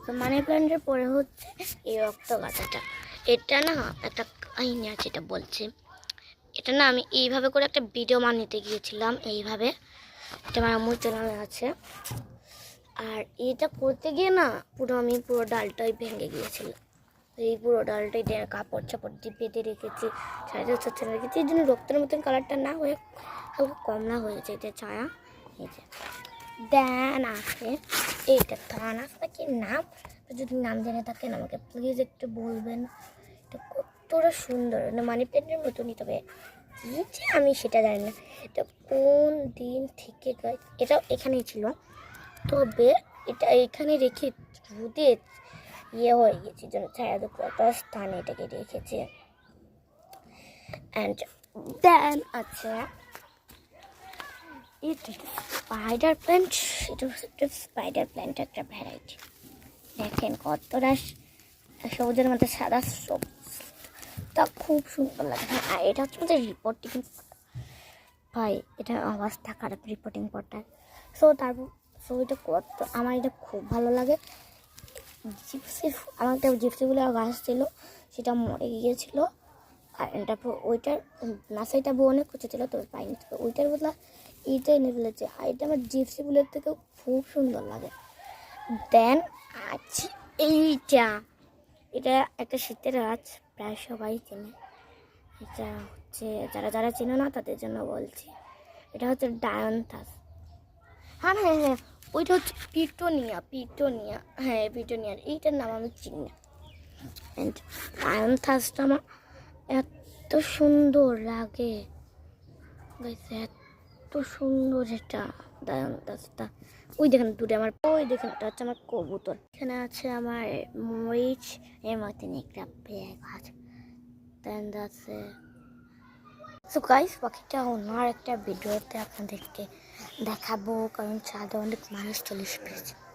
তো মানি প্ল্যান্টের পরে হচ্ছে এই রক্ত গাঁদাটা। এটা না একটা কাহিনী আছে, এটা বলছে। এটা না আমি এইভাবে করে একটা ভিডিও বানাতে গিয়েছিলাম, এইভাবে। এটা আমার আম্মুর চ্যানেলে আছে। আর এটা করতে গিয়ে না পুরো ডালটাই ভেঙে গিয়েছিল। এই পুরো ডালটাই কাপড় চাপড় দিয়ে বেঁধে রেখেছি, সাইডে ছোট রেখেছি, এই জন্য রক্তের মতন কালারটা না হয়ে হালকা কমলা হয়েছে। এটা ছায়া, এই যে দেন আছে এইটা থান আসলে কি নাম, যদি নাম জেনে থাকেন আমাকে প্লিজ একটু বলবেন। এটা কতটা সুন্দর, মানি প্ল্যান্টের মতনই, তবে কী যে আমি সেটা জানি না এটা কোন দিন থেকে এটা এখানেই ছিল, তবে এটা এখানে রেখে রোদে হয়ে গেছে, জন্য ছায়াযুক্ত স্থানে এটাকে রেখেছে। অ্যান্ড দেন আছে এটা স্পাইডার প্ল্যান্ট। এটা হচ্ছে স্পাইডার প্ল্যান্ট একটা ভ্যারাইটি। দেখেন কতটা সবুজের মধ্যে সাদা সবুজটা খুব সুন্দর লাগে। আর এটা হচ্ছে আমাদের রিপোর্টিং, ভাই এটা অবস্থা খারাপ রিপোর্টিং পটটা। এটা কত আমার এটা খুব ভালো লাগে। আমার একটা জিপসিগুলো গাছ ছিল, সেটা মরে গিয়েছিলো। আর তারপর ওইটার নাসাইটা অনেক কিছু ছিল, তবে পাইনি। তবে ওইটার বদলা এইটা এনে ফেলেছে। আর এটা আমার জিপসিগুলোর থেকেও খুব সুন্দর লাগে। দেন আছে এটা একটা শীতের গাছ, প্রায় সবাই চেনে। এটা হচ্ছে যারা যারা চেনে না তাদের জন্য বলছি, এটা হচ্ছে ডায়ান্থাস। হ্যাঁ, ওইটা হচ্ছে পিটোনিয়া। হ্যাঁ, পিটোনিয়ার এইটার নাম আমি চিনি না। ডায়ান্থাসটা আমার এত সুন্দর লাগে, এত সুন্দর এটা ডায়ান্থাসটা। ওই দেখেন দূরে আমার, ওই দেখেন এটা হচ্ছে আমার কবুতর। এখানে আছে আমার মরিচ এর মতন একটা গাছ। আছে সো গাইস, বাকিটা অন্য একটা ভিডিওতে আপনাদেরকে দেখাবো, কারণ ছাদে অনেক মানুষ চলে এসেছে।